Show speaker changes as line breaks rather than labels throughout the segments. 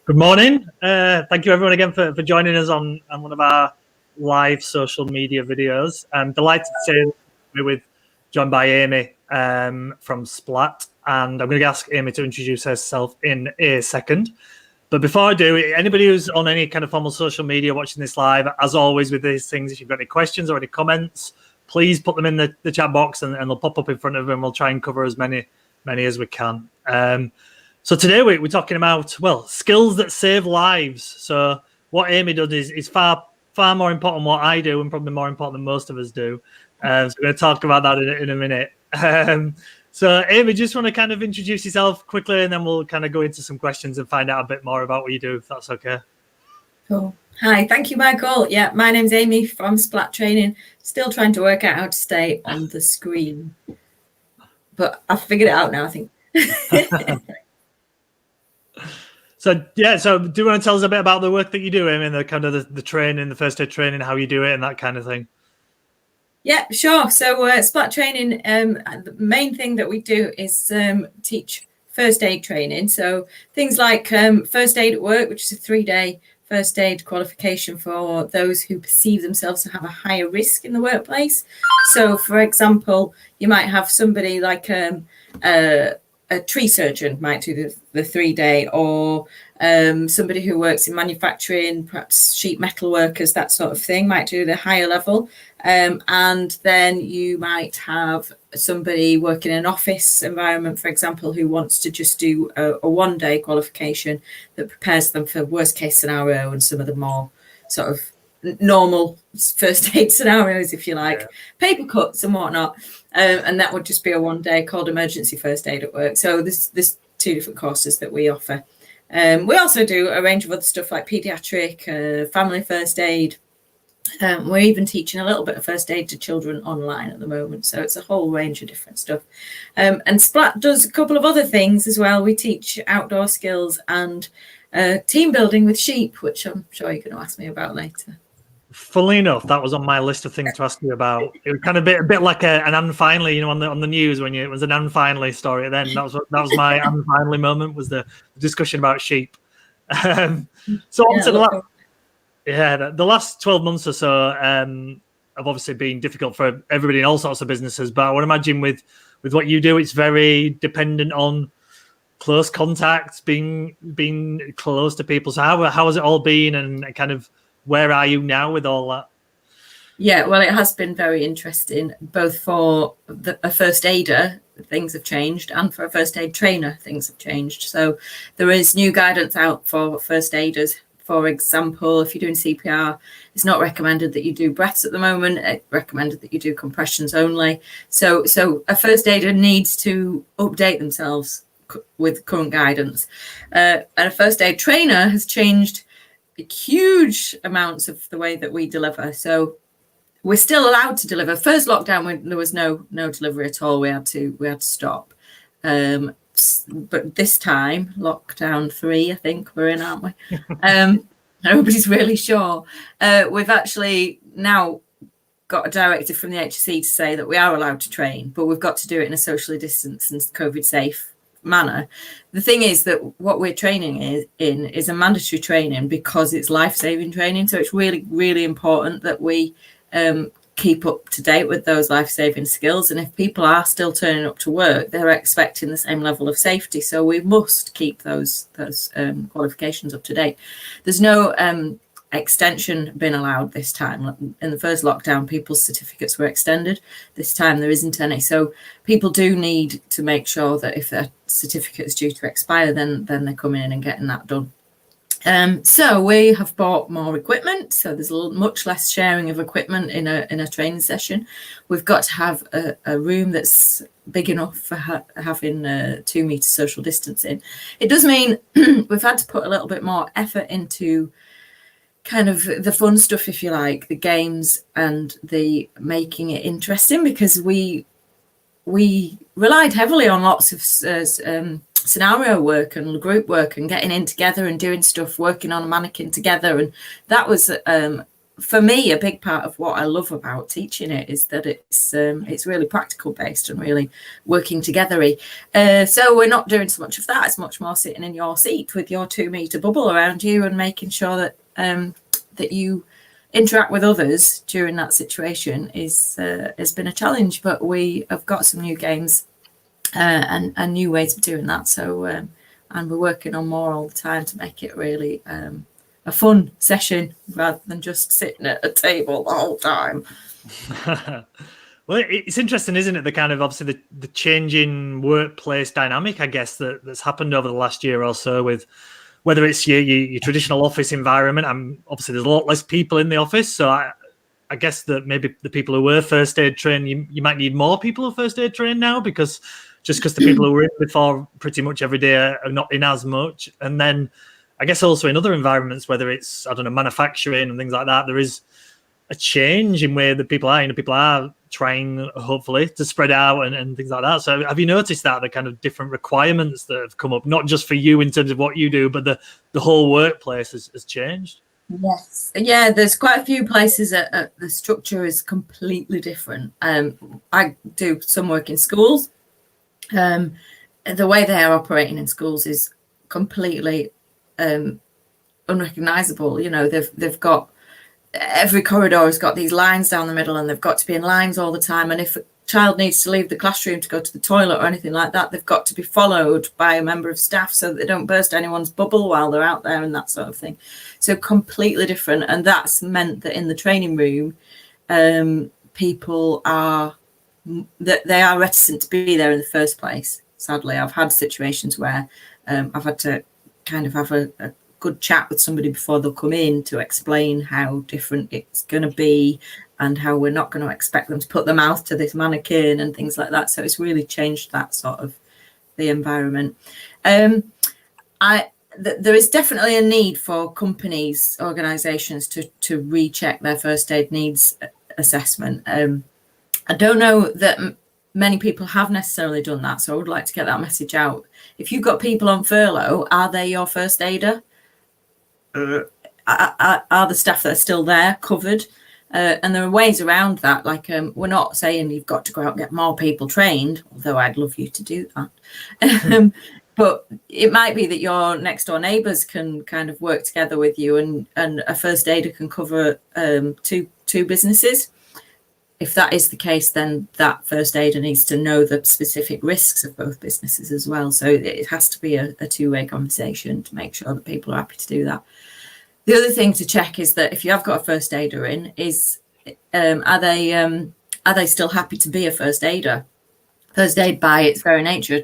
Good morning. Thank you everyone again for joining us on one of our live social media videos. I'm delighted to say we're joined by Amy from Splat, and I'm going to ask Amy to introduce herself in a second. But before I do, anybody who's on any kind of formal social media watching this live, as always with these things, if you've got any questions or any comments, please put them in the chat box and they'll pop up in front of them. We'll try and cover as many as we can. So today we're talking about, well, skills that save lives. So what Amy does is far more important than what I do, and probably more important than most of us do. So we're going to talk about that in a minute. So Amy, just want to kind of introduce yourself quickly, and then we'll kind of go into some questions and find out a bit more about what you do, if that's okay.
Cool. Hi, thank you, Michael. Yeah, my name's Amy from Splat Training. Still trying to work out how to stay on the screen, but I've figured it out now, I think.
So yeah, so do you want to tell us a bit about the work that you do, Amy, and the kind of the training, the first aid training, how you do it, and that kind of thing?
Yeah, sure. So Splat Training, the main thing that we do is teach first aid training. So things like first aid at work, which is a 3-day first aid qualification for those who perceive themselves to have a higher risk in the workplace. So, for example, you might have somebody like a tree surgeon might do the 3-day, or somebody who works in manufacturing, perhaps sheet metal workers, that sort of thing, might do the higher level. And then you might have somebody working in an office environment, for example, who wants to just do a 1-day qualification that prepares them for worst case scenario and some of the more sort of normal first aid scenarios, if you like, paper cuts and whatnot. And that would just be a 1-day called emergency first aid at work. So there's 2 different courses that we offer. We also do a range of other stuff like pediatric, family first aid. We're even teaching a little bit of first aid to children online at the moment. So it's a whole range of different stuff. And Splat does a couple of other things as well. We teach outdoor skills and team building with sheep, which I'm sure you're going to ask me about later.
Funnily enough, that was on my list of things to ask you about. It was kind of a bit like an Anne Finally, on the news when it was an Anne Finally story. Then that was my Anne Finally moment, was the discussion about sheep. So the last 12 months or so have obviously been difficult for everybody in all sorts of businesses. But I would imagine with what you do, it's very dependent on close contacts, being close to people. So how has it all been, and kind of where are you now with all that?
Yeah, well, it has been very interesting, both for a first aider, things have changed, and for a first aid trainer, things have changed. So there is new guidance out for first aiders. For example, if you're doing CPR, it's not recommended that you do breaths at the moment. It's recommended that you do compressions only. So a first aider needs to update themselves with current guidance. And a first aid trainer has changed huge amounts of the way that we deliver. So we're still allowed to deliver. First lockdown, when there was no delivery at all, we had to stop. But this time, lockdown 3, I think we're in, aren't we? Nobody's really sure. We've actually now got a directive from the HSE to say that we are allowed to train, but we've got to do it in a socially distanced and COVID safe manner. The thing is that what we're training is a mandatory training because it's life-saving training. So it's really, really important that we keep up to date with those life-saving skills. And if people are still turning up to work, they're expecting the same level of safety. So we must keep those qualifications up to date. There's no extension been allowed this time. In the first lockdown, people's certificates were extended. This time there isn't any. So people do need to make sure that if their certificate is due to expire, then they're coming in and getting that done. So we have bought more equipment. So there's much less sharing of equipment in a training session. We've got to have a room that's big enough for having 2 meter social distancing. It does mean we've had to put a little bit more effort into kind of the fun stuff, if you like, the games and the making it interesting, because we relied heavily on lots of scenario work and group work and getting in together and doing stuff, working on a mannequin together. And that was for me, a big part of what I love about teaching it is that it's really practical based and really working together-y. So we're not doing so much of that. It's much more sitting in your seat with your 2-meter bubble around you and making sure that that you interact with others during that situation has been a challenge. But we have got some new games and new ways of doing that. So and we're working on more all the time to make it really a fun session rather than just sitting at a table the whole time.
Well, it's interesting, isn't it? The kind of obviously the changing workplace dynamic, I guess, that's happened over the last year or so, with whether it's your traditional office environment. And obviously there's a lot less people in the office, so I guess that maybe the people who were first aid trained, you might need more people who are first aid trained now, because the people who were in before pretty much every day are not in as much. And then I guess also in other environments, whether it's, I don't know, manufacturing and things like that, there is a change in where the people are. People are trying, hopefully, to spread out and things like that. So have you noticed that the kind of different requirements that have come up, not just for you in terms of what you do, but the whole workplace has changed?
Yes. Yeah, there's quite a few places that the structure is completely different. I do some work in schools. The way they are operating in schools is completely unrecognizable. They've got, every corridor has got these lines down the middle, and they've got to be in lines all the time. And if a child needs to leave the classroom to go to the toilet or anything like that, they've got to be followed by a member of staff so that they don't burst anyone's bubble while they're out there and that sort of thing. So completely different. And that's meant that in the training room, people are reticent to be there in the first place. Sadly, I've had situations where I've had to kind of have a good chat with somebody before they'll come in to explain how different it's going to be and how we're not going to expect them to put their mouth to this mannequin and things like that. So it's really changed that sort of the environment. There is definitely a need for companies, organisations to recheck their first aid needs assessment. I don't know that many people have necessarily done that, so I would like to get that message out. If you've got people on furlough, are they your first aider? Are the staff that are still there covered? And there are ways around that. Like we're not saying you've got to go out and get more people trained, although I'd love you to do that. But it might be that your next door neighbours can kind of work together with you, and a first aider can cover two businesses. If that is the case, then that first aider needs to know the specific risks of both businesses as well. So it has to be a two-way conversation to make sure that people are happy to do that. The other thing to check is that if you have got a first aider in, are they still happy to be a first aider? First aid, by its very nature,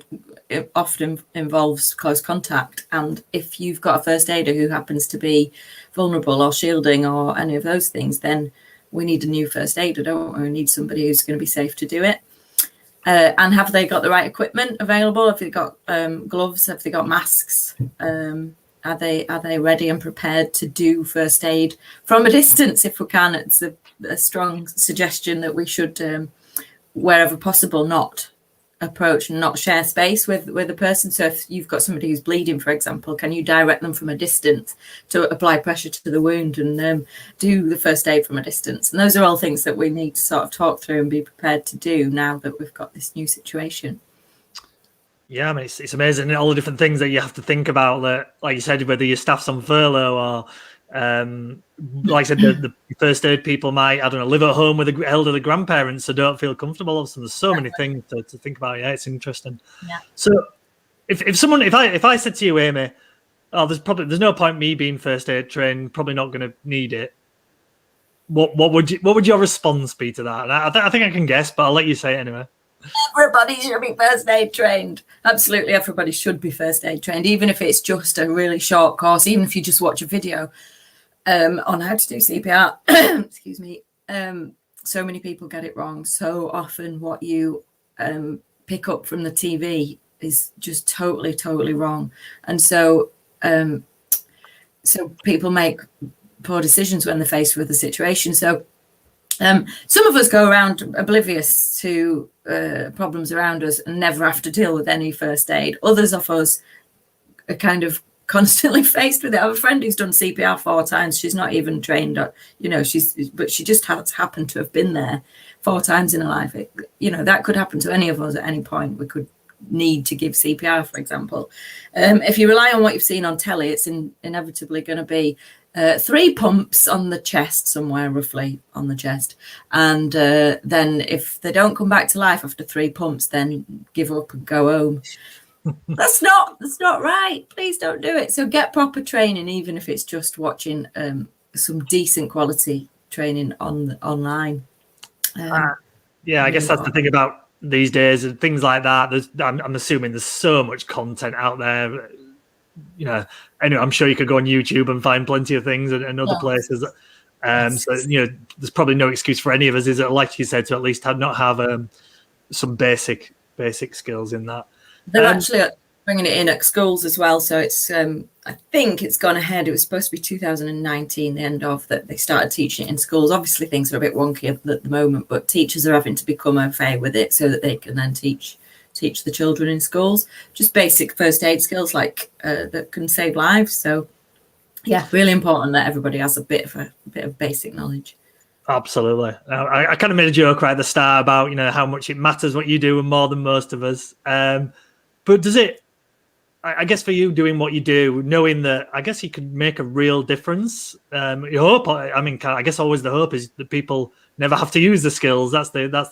it often involves close contact, and if you've got a first aider who happens to be vulnerable or shielding or any of those things, then we need a new first aider, don't we? We need somebody who's going to be safe to do it. And have they got the right equipment available? Have they got gloves? Have they got masks? Are they ready and prepared to do first aid from a distance if we can? It's a strong suggestion that we should, wherever possible, not approach and not share space with a person. So if you've got somebody who's bleeding, for example, can you direct them from a distance to apply pressure to the wound and do the first aid from a distance? And those are all things that we need to sort of talk through and be prepared to do now that we've got this new situation.
Yeah, I mean, it's amazing, all the different things that you have to think about, that, like you said, whether your staff's on furlough or like I said, the first aid people might, I don't know, live at home with the elderly grandparents, so don't feel comfortable. So there's so many things to think about. Yeah, it's interesting. Yeah. So if I said to you, Amy, oh, there's no point me being first aid trained, probably not going to need it, what would your response be to that? And I think I can guess, but I'll let you say it anyway.
Everybody should be first aid trained. Absolutely, everybody should be first aid trained, even if it's just a really short course, even if you just watch a video on how to do CPR. Excuse me. So many people get it wrong. So often what you pick up from the TV is just totally wrong. And so people make poor decisions when they're faced with the situation. So some of us go around oblivious to problems around us and never have to deal with any first aid. Others of us kind of constantly faced with it. I have a friend who's done CPR 4 times. She's not even trained, but she just has happened to have been there 4 times in her life. That could happen to any of us at any point. We could need to give CPR, for example. If you rely on what you've seen on telly, it's inevitably going to be 3 pumps on the chest, somewhere roughly on the chest, and then if they don't come back to life after 3 pumps, then give up and go home. That's not right. Please don't do it. So get proper training, even if it's just watching some decent quality training online.
I guess that's the thing about these days and things like that. I'm assuming there's so much content out there. Anyway, I'm sure you could go on YouTube and find plenty of things and other places. So there's probably no excuse for any of us, is it? Like you said, to at least not have some basic skills in that.
They're actually bringing it in at schools as well. So it's I think it's gone ahead. It was supposed to be 2019, the end of that. They started teaching it in schools. Obviously, things are a bit wonky at the moment, but teachers are having to become au fait with it so that they can then teach the children in schools just basic first aid skills that can save lives. So yeah, really important that everybody has a bit of basic knowledge.
Absolutely. I kind of made a joke right at the start about how much it matters what you do, and more than most of us. But does it? I guess for you, doing what you do, knowing that I guess you could make a real difference. You hope. I guess always the hope is that people never have to use the skills. That'd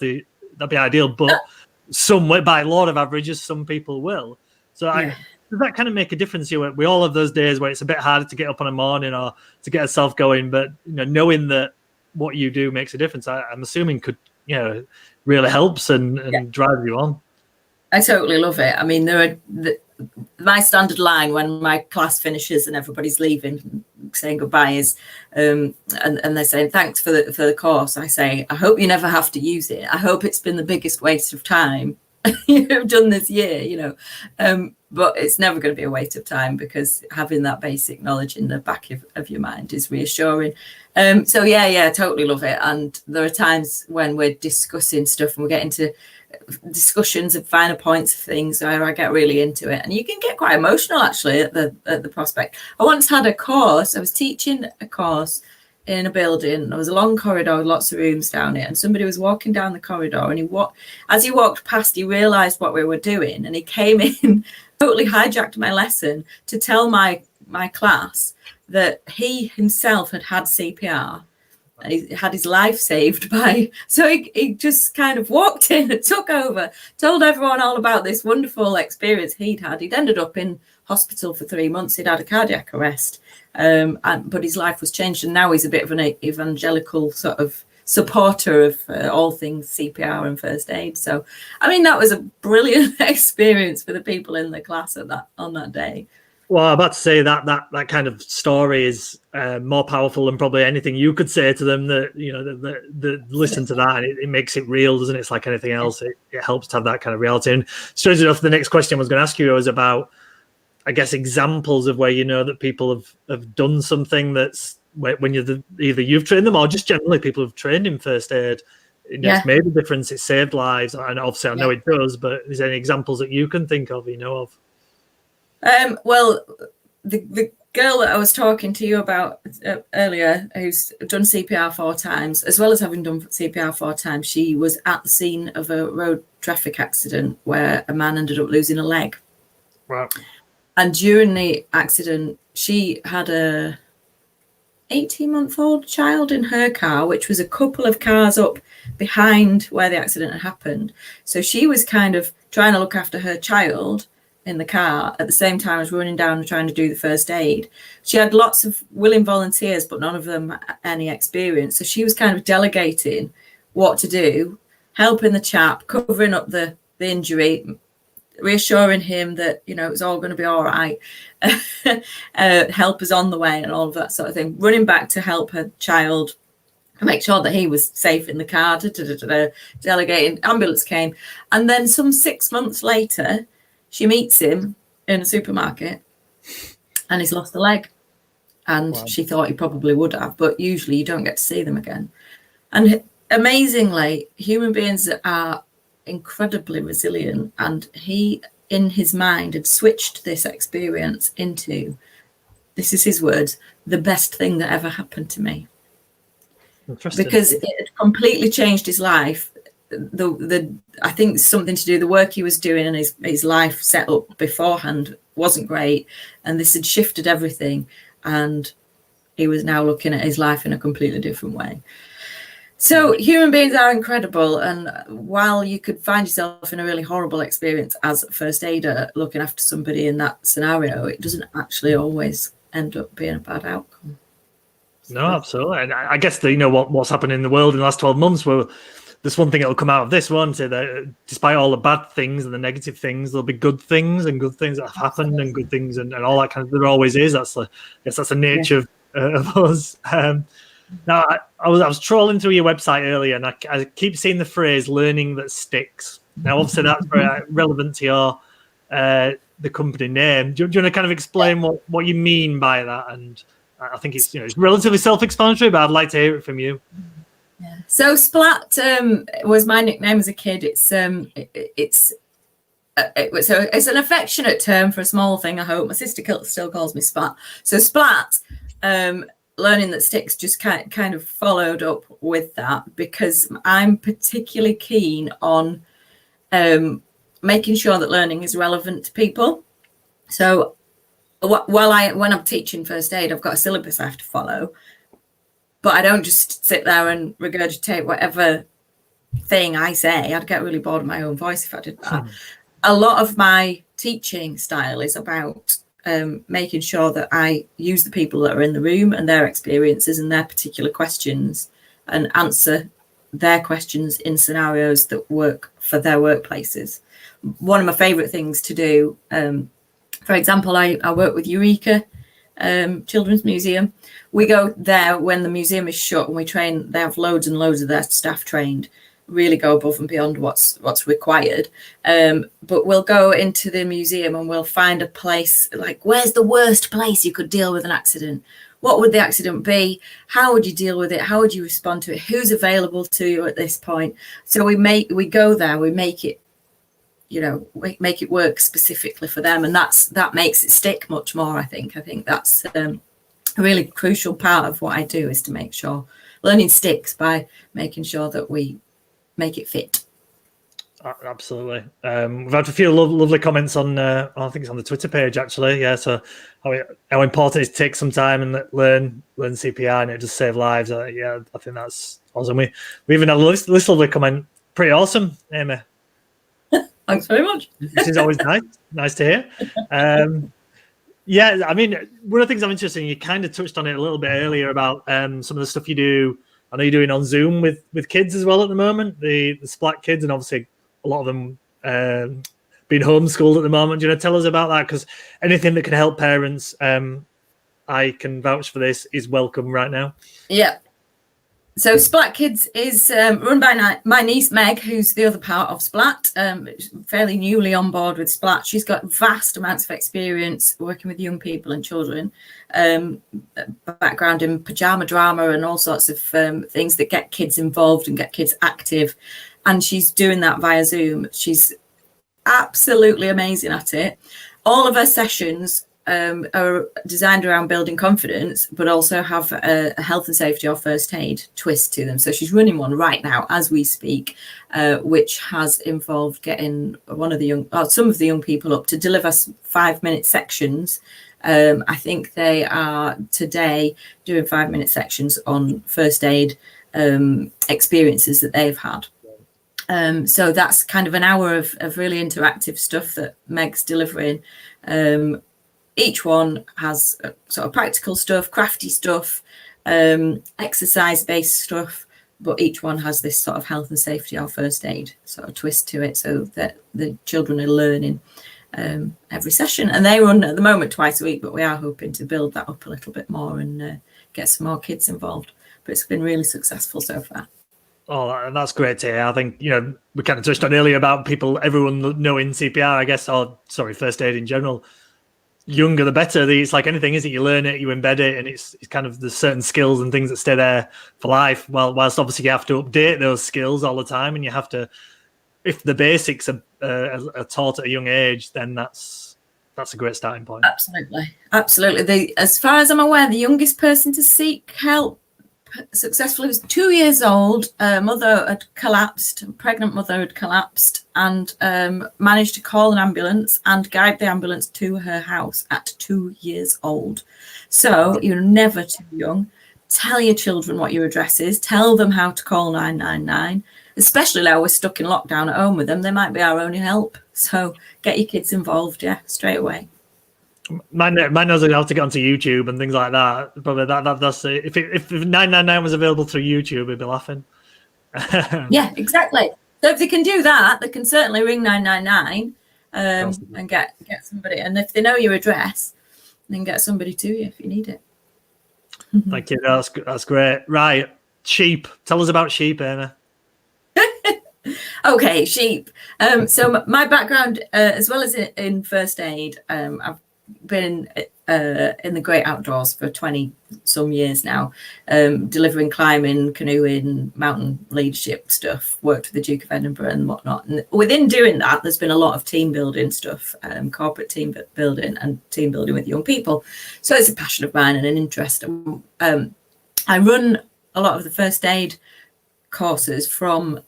be ideal. But by law of averages, some people will. So does that kind of make a difference? We all have those days where it's a bit harder to get up in the morning or to get yourself going. But knowing that what you do makes a difference, I'm assuming could really helps and drives you on.
I totally love it. I mean, my standard line when my class finishes and everybody's leaving, saying goodbye, is and they're saying thanks for the course. I say, I hope you never have to use it. I hope it's been the biggest waste of time you've done this year, but it's never going to be a waste of time, because having that basic knowledge in the back of your mind is reassuring. So totally love it. And there are times when we're discussing stuff and we get into discussions of finer points of things where I get really into it, and you can get quite emotional actually at the prospect. I once had a course. I was teaching a course in a building. There was a long corridor with lots of rooms down it, and somebody was walking down the corridor, and as he walked past, he realized what we were doing, and he came in, totally hijacked my lesson to tell my class that he himself had CPR. He had his life saved so he just kind of walked in and took over, told everyone all about this wonderful experience he'd had. He'd ended up in hospital for 3 months. He'd had a cardiac arrest, but his life was changed, and now he's a bit of an evangelical sort of supporter of all things CPR and first aid. So, I mean, that was a brilliant experience for the people in the class on that day.
Well, I'm about to say that kind of story is more powerful than probably anything you could say to them. That listen to that, and it makes it real, doesn't it? It's like anything else. It helps to have that kind of reality. And strangely enough, the next question I was going to ask you was about, I guess, examples of where that people have done something that's when either you've trained them or just generally people who've trained in first aid. It's made a difference. It saved lives, and obviously I know it does. But is there any examples that you can think of? Of?
Well, the girl that I was talking to you about earlier, who's done CPR 4 times, as well as having done CPR 4 times, she was at the scene of a road traffic accident where a man ended up losing a leg.
Wow.
And during the accident, she had a 18-month-old child in her car, which was a couple of cars up behind where the accident had happened. So she was kind of trying to look after her child in the car at the same time as running down and trying to do the first aid. She had lots of willing volunteers, but none of them any experience. So she was kind of delegating what to do, helping the chap, covering up the injury, reassuring him that, it was all going to be all right, help is on the way and all of that sort of thing, running back to help her child, make sure that he was safe in the car, delegating. Ambulance came. And then some 6 months later, she meets him in a supermarket and he's lost a leg. And she thought he probably would have, but usually you don't get to see them again. And amazingly, human beings are incredibly resilient. And he, in his mind, had switched this experience into this is his words, the best thing that ever happened to me.
Interesting.
Because it had completely changed his life. I think something to do with the work he was doing and his life set up beforehand wasn't great, and this had shifted everything, and he was now looking at his life in a completely different way. So human beings are incredible, and while you could find yourself in a really horrible experience as a first aider looking after somebody in that scenario, it doesn't actually always end up being a bad outcome.
No, absolutely. And I guess what's happened in the world in the last 12 months, well, there's one thing that will come out of this, won't it? That despite all the bad things and the negative things, there'll be good things and good things that have happened and good things and all that kind of. There always is. I guess that's the nature of us. Now, I was trolling through your website earlier, and I keep seeing the phrase "learning that sticks." Now, obviously, that's very relevant to your the company name. Do you want to kind of explain what you mean by that? And I think it's it's relatively self-explanatory, but I'd like to hear it from you.
Yeah. So Splat was my nickname as a kid. It's an affectionate term for a small thing, I hope. My sister still calls me Splat. So Splat, learning that sticks, just kind of followed up with that, because I'm particularly keen on making sure that learning is relevant to people. So when I'm teaching first aid, I've got a syllabus I have to follow, but I don't just sit there and regurgitate whatever thing I say. I'd get really bored of my own voice if I did that. A lot of my teaching style is about making sure that I use the people that are in the room and their experiences and their particular questions, and answer their questions in scenarios that work for their workplaces. One of my favourite things to do, for example, I work with Eureka Children's Museum. We go there when the museum is shut, and we train. They have loads and loads of their staff trained, really go above and beyond what's required. But we'll go into the museum and we'll find a place, like, where's the worst place you could deal with an accident? What would the accident be? How would you deal with it? How would you respond to it? Who's available to you at this point? So we go there, we make it, we make it work specifically for them, and that makes it stick much more. I think that's a really crucial part of what I do, is to make sure learning sticks by making sure that we make it fit.
Absolutely. We've had a few lovely comments on I think it's on the Twitter page, actually. Yeah, so how important it is to take some time and learn CPR, and it just save lives. Yeah, I think that's awesome. We even had this lovely comment. Pretty awesome, Amy.
Thanks very much.
This is always nice to hear. Yeah, I mean, one of the things I'm interested in, you kind of touched on it a little bit earlier about some of the stuff you do. I know you're doing on Zoom with kids as well at the moment, the Splat kids, and obviously a lot of them being homeschooled at the moment. Do you want to tell us about that? Because anything that can help parents, I can vouch for this, is welcome right now.
Yeah. So Splat Kids is run by my niece Meg, who's the other part of Splat, fairly newly on board with Splat. She's got vast amounts of experience working with young people and children, background in pajama drama and all sorts of things that get kids involved and get kids active. And she's doing that via Zoom. She's absolutely amazing at it. All of her sessions are designed around building confidence, but also have a health and safety or first aid twist to them. So she's running one right now as we speak, which has involved getting some of the young people up to deliver 5-minute sections. I think they are today doing 5-minute sections on first aid experiences that they've had. So that's kind of an hour of really interactive stuff that Meg's delivering. Each one has sort of practical stuff, crafty stuff, exercise-based stuff, but each one has this sort of health and safety or first aid sort of twist to it, so that the children are learning every session. And they run at the moment twice a week, but we are hoping to build that up a little bit more and get some more kids involved. But it's been really successful so far.
Oh, that's great to hear. I think, we kind of touched on earlier about everyone knowing CPR, I guess, first aid in general. Younger the better. It's like anything, isn't it? You learn it, you embed it, and it's kind of the certain skills and things that stay there for life. Whilst obviously you have to update those skills all the time, and you have to, if the basics are taught at a young age, then that's that's a great starting point.
Absolutely. As far as I'm aware, the youngest person to seek help successfully was 2 years old. Mother had collapsed, pregnant mother had collapsed, and managed to call an ambulance and guide the ambulance to her house at 2 years old. So you're never too young. Tell your children what your address is. Tell them how to call 999. Especially now we're stuck in lockdown at home with them. They might be our only help. So get your kids involved, straight away.
Mine knows how to get onto YouTube and things like that. Probably that's if 999 was available through YouTube, we'd be laughing.
Yeah, exactly. So if they can do that, they can certainly ring 999 and get somebody. And if they know your address, then get somebody to you if you need it.
Thank you. That's great. Right, sheep. Tell us about sheep, Amy.
Okay, sheep. So my background, as well as in first aid, I've been in the great outdoors for 20 some years now, delivering climbing, canoeing, mountain leadership stuff, worked with the Duke of Edinburgh and whatnot. And within doing that, there's been a lot of team building stuff, corporate team building and team building with young people. So it's a passion of mine and an interest. I run a lot of the first aid courses from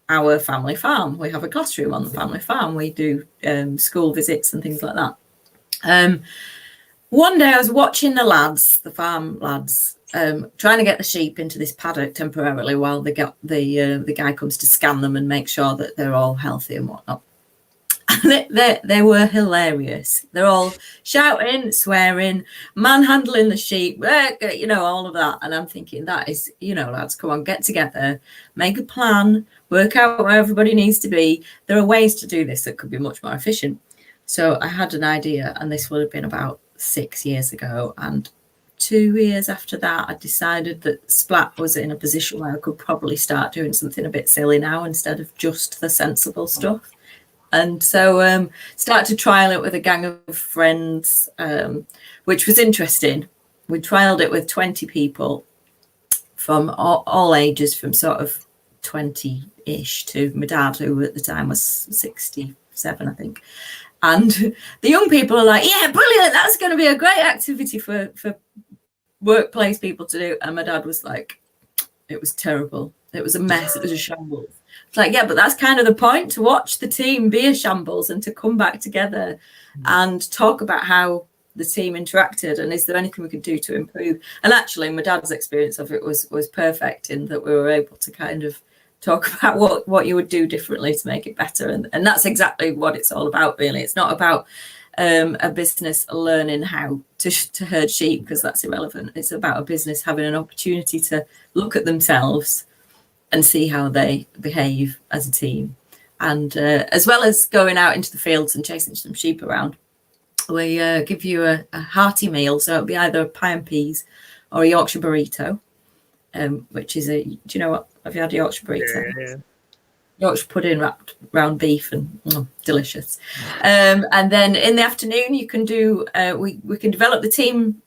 our family farm. We have a classroom on the family farm. We do school visits and things like that. One day I was watching the farm lads, trying to get the sheep into this paddock temporarily while the guy comes to scan them and make sure that they're all healthy and whatnot. And they were hilarious. They're all shouting, swearing, manhandling the sheep, all of that. And I'm thinking, that is, lads, come on, get together, make a plan, work out where everybody needs to be. There are ways to do this that could be much more efficient. So I had an idea, and this would have been about 6 years ago. And 2 years after that, I decided that Splat was in a position where I could probably start doing something a bit silly now instead of just the sensible stuff. And so started to trial it with a gang of friends, which was interesting. We trialed it with 20 people from all ages, from sort of 20-ish to my dad, who at the time was 67, I think. And the young people are like, yeah, brilliant. That's going to be a great activity for workplace people to do. And my dad was like, it was terrible. It was a mess. It was a shambles. It's like, yeah, but that's kind of the point, to watch the team be a shambles and to come back together and talk about how the team interacted and is there anything we could do to improve. And actually, my dad's experience of it was perfect, in that we were able to kind of talk about what you would do differently to make it better. And that's exactly what it's all about, really. It's not about a business learning how to herd sheep, because that's irrelevant. It's about a business having an opportunity to look at themselves and see how they behave as a team. And as well as going out into the fields and chasing some sheep around, we give you a hearty meal. So it'll be either a pie and peas or a Yorkshire burrito, which is do you know what? Have you had a Yorkshire burrito? Yeah. Yorkshire pudding wrapped round beef, and delicious. And then in the afternoon, you can do, we can develop the team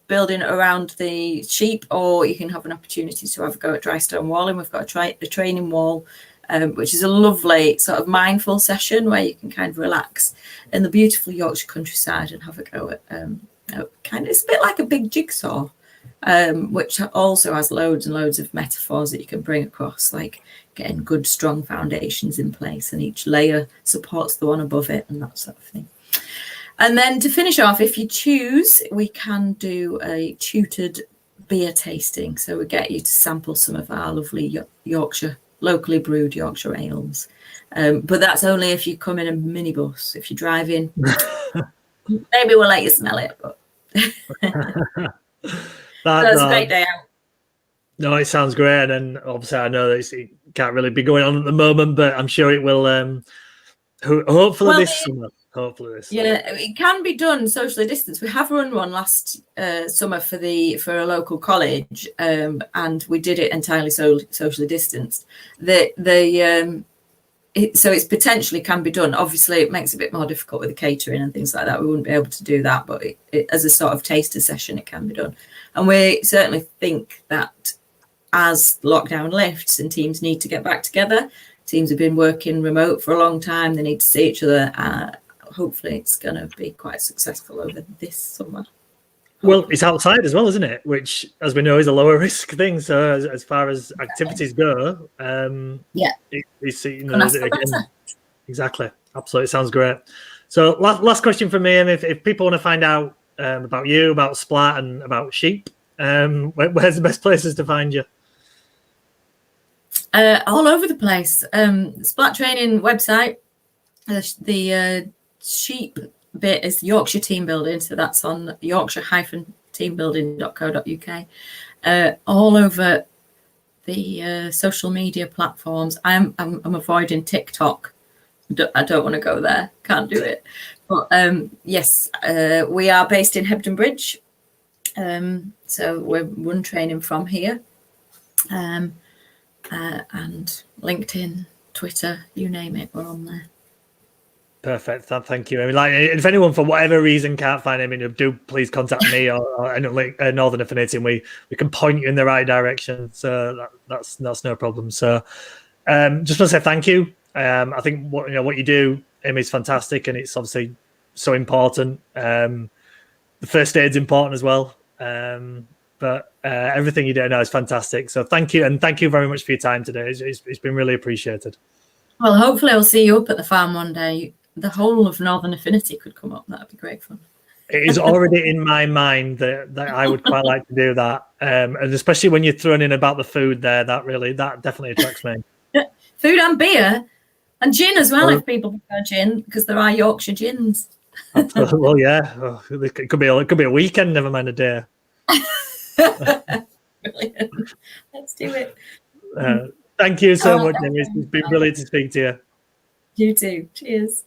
building around the sheep, or you can have an opportunity to have a go at dry stone walling. We've got a training wall, which is a lovely sort of mindful session where you can kind of relax in the beautiful Yorkshire countryside and have a go at it's a bit like a big jigsaw, which also has loads and loads of metaphors that you can bring across, like getting good strong foundations in place, and each layer supports the one above it, and that sort of thing. And then to finish off, if you choose, we can do a tutored beer tasting. So we get you to sample some of our lovely Yorkshire, locally brewed Yorkshire ales. But that's only if you come in a minibus. If you drive in, maybe we'll let you smell it. But that's a great day out.
No, it sounds great. And obviously I know that it can't really be going on at the moment, but I'm sure it will hopefully this summer.
Yeah, it can be done socially distanced. We have run one last summer for a local college, and we did it entirely socially distanced. So it's potentially can be done. Obviously, it makes it a bit more difficult with the catering and things like that. We wouldn't be able to do that, but it, as a sort of taster session, it can be done. And we certainly think that as lockdown lifts and teams need to get back together, teams have been working remote for a long time. They need to see each other. hopefully it's going to be quite successful over this summer.
Well, it's outside as well, isn't it? Which, as we know, is a lower risk thing. So as far as activities go, it's, again, exactly, absolutely, sounds great. So last question from me, and if people want to find out about you, about Splat, and about sheep, where's the best places to find you?
All over the place. Splat training website. The sheep bit is Yorkshire Teambuilding, so that's on yorkshire-teambuilding.co.uk. All over the social media platforms. I'm avoiding TikTok. I don't want to go there. Can't do it. But yes, we are based in Hebden Bridge, so we're run training from here, and LinkedIn, Twitter, you name it, we're on there.
Perfect. Thank you. I mean, like, if anyone for whatever reason can't find Amy, do please contact me or Northern Affinity, and we can point you in the right direction. So that's no problem. So just want to say thank you. I think what you do, Amy, is fantastic, and it's obviously so important. The first aid's important as well. But everything you do now is fantastic. So thank you, and thank you very much for your time today. It's been really appreciated.
Well, hopefully I'll see you up at the farm one day. The whole of Northern Affinity could come up. That'd be great fun.
It is already in my mind that I would quite like to do that, and especially when you're throwing in about the food there, that definitely attracts me.
Food and beer and gin as well, if people prefer gin, because there are Yorkshire gins.
Well, yeah, it could be a weekend, never mind a day.
Brilliant. Let's do it.
Thank you so much, Amy. It's been brilliant to speak to you.
You too. Cheers.